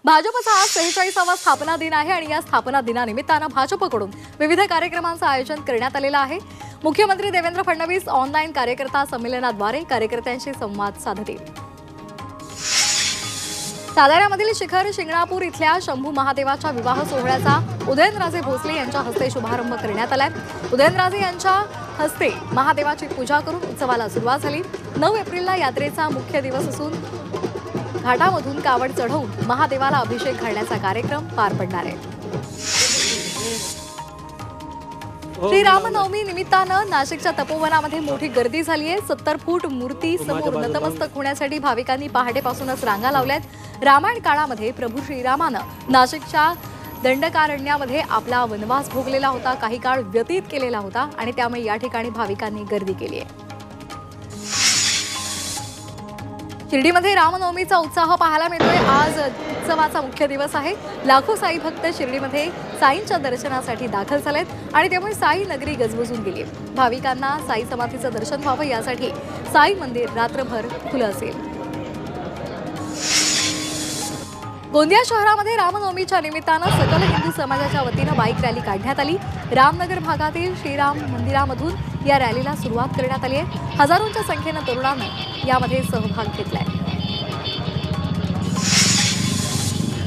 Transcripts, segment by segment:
भाजपचा आज 46वा स्थापना दिन आहे आणि या स्थापना दिनानिमित्तानं भाजपकडून विविध कार्यक्रमांचं आयोजन करण्यात आलेलं आहे। मुख्यमंत्री देवेंद्र फडणवीस ऑनलाईन कार्यकर्ता संमेलनाद्वारे कार्यकर्त्यांशी संवाद साधतील। साताऱ्यामधील शिखर शिंगणापूर इथल्या शंभू महादेवाच्या विवाह सोहळ्याचा उदयनराजे भोसले यांच्या हस्ते शुभारंभ करण्यात आलाय। उदयनराजे यांच्या हस्ते महादेवाची पूजा करून उत्सवाला सुरुवात झाली। 9 एप्रिलला यात्रेचा मुख्य दिवस असून घाटामधून कावड चढवून महादेवाला अभिषेक घालण्याचा कार्यक्रम पार पडणार आहे। श्रीरामनवमी निमित्तानं नाशिकच्या तपोवनामध्ये मोठी गर्दी झाली आहे। 70 फूट मूर्ती समोर नतमस्तक होण्यासाठी भाविकांनी पहाटेपासूनच रांगा लावल्यात। रामायण काळामध्ये प्रभू श्रीरामानं नाशिकच्या दंडकारण्यामध्ये आपला वनवास भोगलेला होता, काही काळ व्यतीत केलेला होता आणि त्यामुळे या ठिकाणी भाविकांनी गर्दी केली आहे। शिर्डीमध्ये रामनवमीचा उत्साह पाहायला मिळतोय। आज उत्सवाचा मुख्य दिवस आहे। लाखो साई भक्त शिर्डीमध्ये साईंच्या दर्शनासाठी दाखल झालेत आणि त्यामुळे साई नगरी गजबजून गेली आहे। भाविकांना साई समाधीचं दर्शन व्हावं यासाठी साई मंदिर रात्रभर खुलं असेल। गोंदिया शहरामध्ये रामनवमीच्या निमित्तानं सकल हिंदू समाजाच्या वतीनं बाईक रॅली काढण्यात आली। रामनगर भागातील श्रीराम मंदिरामधून या रॅलीला सुरुवात करण्यात आली आहे। हजारोंच्या संख्येनं तरुणांनी यामध्ये सहभाग घेतलाय।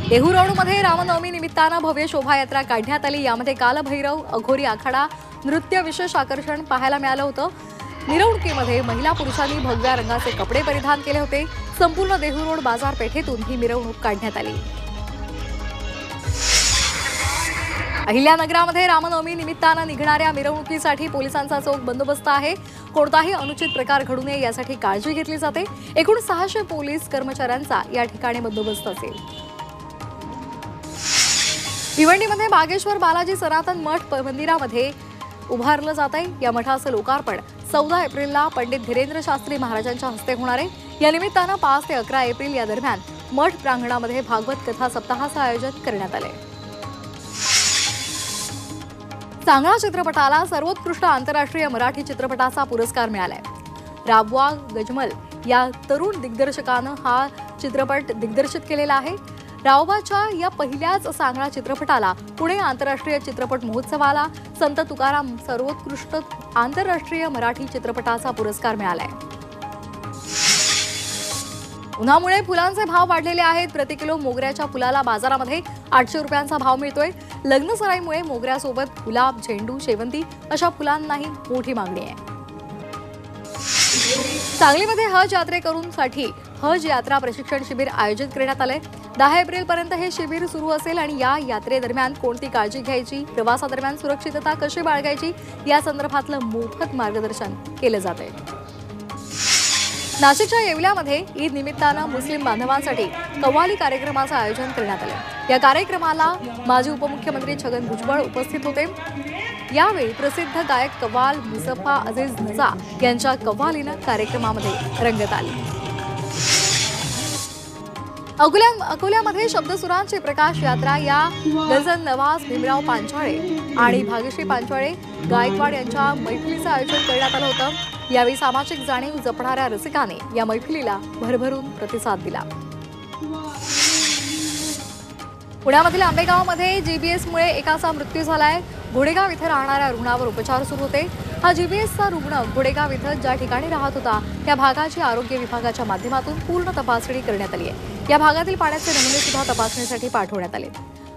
देहू रोडमध्ये रामनवमी निमित्तानं भव्य शोभायात्रा काढण्यात आली। यामध्ये कालभैरव अघोरी आखाडा नृत्य विशेष आकर्षण पाहायला मिळालं होतं। मिरवणुकीमध्ये महिला पुरुषांनी भगव्या रंगाचे कपडे परिधान केले होते। संपूर्ण देहू रोड बाजारपेठेतून ही मिरवणूक काढण्यात आली। अहिल्यानगरामध्ये रामनवमी निमित्तानं निघणाऱ्या मिरवणुकीसाठी पोलिसांचा चोख बंदोबस्त आहे। कोणताही अनुचित प्रकार घडू नये यासाठी काळजी घेतली जाते। एकूण 600 पोलीस कर्मचाऱ्यांचा या ठिकाणी बंदोबस्त असेल। भिवंडीमध्ये बागेश्वर बालाजी सनातन मठ मंदिरामध्ये उभारलं जात आहे। या मठाचं लोकार्पण 14 एप्रिलला पंडित धीरेंद्र शास्त्री महाराजांच्या हस्ते होणार आहे। या निमित्तानं 5 ते 11 एप्रिल या दरम्यान मठ प्रांगणामध्ये भागवत कथा सप्ताहाचं आयोजन करण्यात आले। सांगळा चित्रपटाला सर्वोत्कृष्ट आंतरराष्ट्रीय मराठी चित्रपटाचा पुरस्कार मिळालाय। राबवा गजमल या तरुण दिग्दर्शकानं हा चित्रपट दिग्दर्शित केलेला आहे। रावबाच्या या पहिल्याच सांगळा चित्रपटाला पुणे आंतरराष्ट्रीय चित्रपट महोत्सवाला संत तुकाराम सर्वोत्कृष्ट आंतरराष्ट्रीय मराठी चित्रपटाचा पुरस्कार मिळालाय। उन्हामुळे फुलांचे भाव वाढलेले आहेत। प्रति किलो मोगऱ्याच्या फुलाला बाजारामध्ये 800 रुपयांचा भाव मिळतोय। लग्नसराईमुळे मोगऱ्यासोबत गुलाब, झेंडू, शेवंती अशा फुलांनाही मोठी मागणी आहे। सांगलीमध्ये हज यात्रेकरूंसाठी हज यात्रा प्रशिक्षण शिबिर आयोजित करण्यात आले। 10 एप्रिलपर्यंत हे शिबिर सुरू असेल आणि या यात्रेदरम्यान कोणती काळजी घ्यायची, प्रवासादरम्यान सुरक्षितता कशी बाळगायची या संदर्भातलं मोफत मार्गदर्शन केलं जातंय। नाशिकच्या येवल्यामध्ये ईद निमित्तानं मुस्लिम बांधवांसाठी कव्वाली कार्यक्रमाचं आयोजन करण्यात आलं। या कार्यक्रमाला माजी उपमुख्यमंत्री छगन भुजबळ उपस्थित होते। यावेळी प्रसिद्ध गायक कव्वाल मुसफ्फा अजीज नजा यांच्या कव्वालीनं कार्यक्रमामध्ये रंगत आली। अकोल्यामध्ये शब्दसुरांची प्रकाश यात्रा या गझल नवाज भीमराव पांचाळे आणि भाग्यश्री पांचाळे गायकवाड यांच्या मैफिलीचं आयोजन करण्यात आलं होतं। यावेळी सामाजिक जाणीव जपणाऱ्या रसिकांनी या मैफिलीला भरभरून प्रतिसाद दिला। पुण्यामधील आंबेगावमध्ये जीबीएसमुळे एकाचा मृत्यू झालाय। घोडेगाव इथं राहणाऱ्या रुग्णावर उपचार सुरू होते। हा जीबीएसचा रुग्ण घोडेगाव इथं ज्या ठिकाणी राहत होता त्या भागाची आरोग्य विभागाच्या माध्यमातून पूर्ण तपासणी करण्यात आली आहे। या भागातील पाण्याचे नमुने सुद्धा तपासणीसाठी पाठवण्यात आले।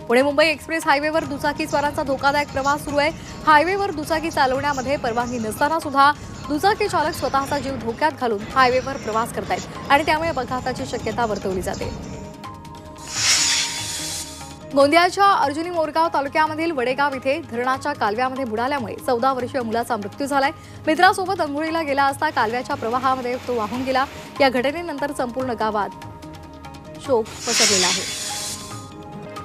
पुणे मुंबई एक्सप्रेस हायवेवर दुचाकीस्वारांचा धोकादायक प्रवास सुरू आहे। हायवेवर दुचाकी चालवण्यामध्ये परवानगी नसताना सुद्धा दुचाकी चालक स्वतःचा जीव धोक्यात घालून हायवेवर प्रवास करतायत आणि त्यामुळे अपघाताची शक्यता वर्तवली जाते। गोंदियाच्या अर्जुनी मोरगाव तालुक्यामधील वडेगाव इथे धरणाच्या कालव्यामध्ये बुडाल्यामुळे 14 वर्षीय मुलाचा मृत्यू झालाय। मित्रासोबत अंघोळीला गेला असता कालव्याच्या प्रवाहामध्ये तो वाहून गेला। या घटनेनंतर संपूर्ण गावात शोक पसरलेला आहे।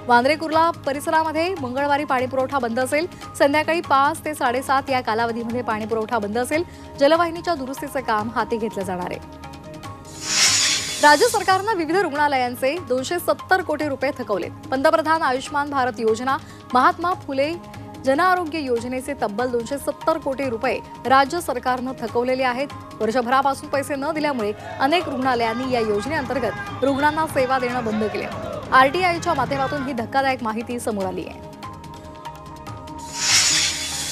वांद्रे कुर्ला परिसरामध्ये मंगळवारी पाणीपुरवठा बंद असेल। संध्याकाळी 5 ते 7:30 या कालावधीमध्ये पाणीपुरवठा बंद असेल। जलवाहिनीच्या दुरुस्तीचं काम हाती घेतलं जाणार आहे। राज्य सरकारनं विविध रुग्णालयांचे 270 कोटी रुपये थकवले। पंतप्रधान आयुष्मान भारत योजना, महात्मा फुले जन आरोग्य योजनेचे तब्बल 270 कोटी रुपये राज्य सरकारनं थकवलेले आहेत। वर्षभरापासून पैसे न दिल्यामुळे अनेक रुग्णालयांनी या योजनेअंतर्गत रुग्णांना सेवा देणं बंद केले। आरटीआयच्या माध्यमातून ही धक्कादायक माहिती समोर आली आहे।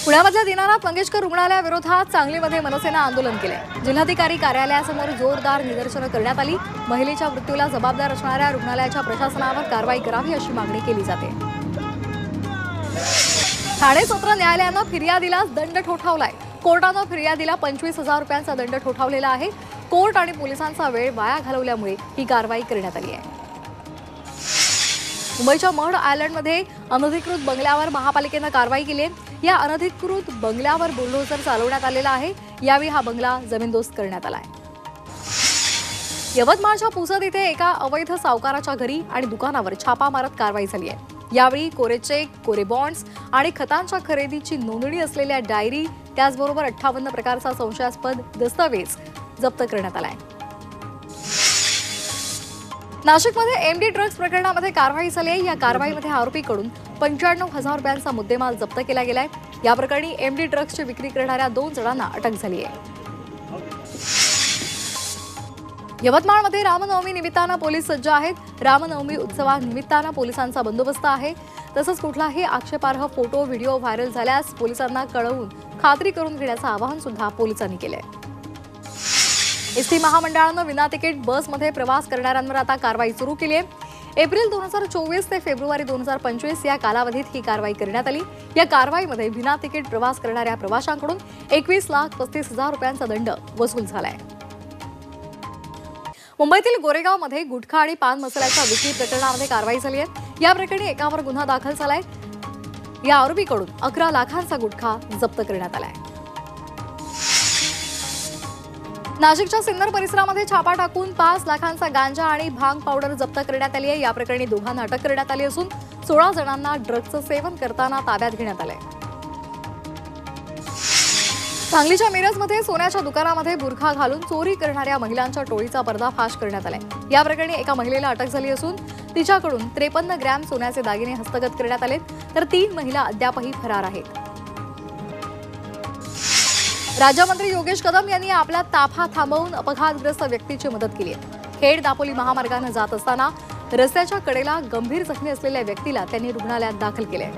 पुण्यामधल्या दीनानाथ मंगेशकर रुग्णालयाविरोधात सांगलीमध्ये मनसेनं आंदोलन केले। जिल्हाधिकारी कार्यालयासमोर जोरदार निदर्शनं करण्यात आली। महिलेच्या मृत्यूला जबाबदार असणाऱ्या रुग्णालयाच्या प्रशासनावर कारवाई करावी अशी मागणी केली जाते। ठाणे सत्र न्यायालयानं फिर्यादीला दंड ठोठावलाय। कोर्टानं फिर्यादीला 25,000 रुपयांचा दंड ठोठावलेला आहे। कोर्ट आणि पोलिसांचा वेळ वाया घालवल्यामुळे ही कारवाई करण्यात आली आहे। मुंबईच्या मढ आयलंडमध्ये अनधिकृत बंगल्यावर महापालिकेनं कारवाई केली आहे। या अनधिकृत बंगल्यावर बुलडोझर चालवण्यात आलेला आहे। यावेळी हा बंगला जमीनदोस्त करण्यात आलाय। यवतमाळच्या पुसद इथे एका अवैध सावकाराच्या घरी आणि दुकानावर छापा मारत कारवाई झाली आहे। यावेळी कोरे चेक, कोरे बॉन्ड्स आणि खतांच्या खरेदीची नोंदणी असलेल्या डायरी, त्याचबरोबर 58 प्रकारचा संशयास्पद दस्तावेज जप्त करण्यात आलाय। नाशिकमध्ये एमडी ड्रग्ज प्रकरणामध्ये कारवाई झाली आहे। या कारवाईमध्ये आरोपीकडून 95,000 रुपयांचा मुद्देमाल जप्त केला गेलाय। या प्रकरणी एमडी ड्रग्जची विक्री करणाऱ्या 2 जणांना अटक झाली आहे। यवतमाळमध्ये रामनवमी निमित्तानं पोलीस सज्ज आहेत। रामनवमी उत्सवानिमित्तानं पोलिसांचा बंदोबस्त आहे। तसंच कुठलाही आक्षेपार्ह फोटो व्हिडिओ व्हायरल झाल्यास पोलिसांना कळवून खात्री करून घेण्याचं आवाहन सुद्धा पोलिसांनी केलंय। एसटी महामंडळानं विना तिकीट बसमध्ये प्रवास करणाऱ्यांवर आता कारवाई सुरू केली आहे। एप्रिल 2024 ते फेब्रुवारी 2025 या कालावधीत ही कारवाई करण्यात आली। या कारवाईमध्ये विना तिकीट प्रवास करणाऱ्या प्रवाशांकडून 21,35,000 रुपयांचा दंड वसूल झालाय। मुंबईतील गोरेगावमध्ये गुटखा आणि पान मसाल्याच्या विक्री प्रकरणामध्ये कारवाई झाली आहे। या प्रकरणी एकावर गुन्हा दाखल झालाय। या आरोपीकडून 11 लाखांचा गुटखा जप्त करण्यात आलाय। नाशिकच्या सिन्नर परिसरामध्ये छापा टाकून 5 लाखांचा गांजा आणि भांग पावडर जप्त करण्यात आली आहे। या प्रकरणी दोघांना अटक करण्यात आली असून 16 जणांना ड्रग्जचं सेवन करताना ताब्यात घेण्यात आलंय। सांगलीच्या मिरजमध्ये सोन्याच्या दुकानामध्ये बुरखा घालून चोरी करणाऱ्या महिलांच्या टोळीचा पर्दाफाश करण्यात आलाय। या प्रकरणी एका महिलेला अटक झाली असून तिच्याकडून 53 ग्रॅम सोन्याचे दागिने हस्तगत करण्यात आले, तर 3 महिला अद्यापही फरार आहेत। राज्यमंत्री योगेश कदम यांनी आपला ताफा थांबवून अपघातग्रस्त व्यक्तीची मदत केली आहे। खेड दापोली महामार्गाने जात असताना रस्त्याच्या कडेला गंभीर जखमी असलेल्या व्यक्तीला त्यांनी रुग्णालयात दाखल केले।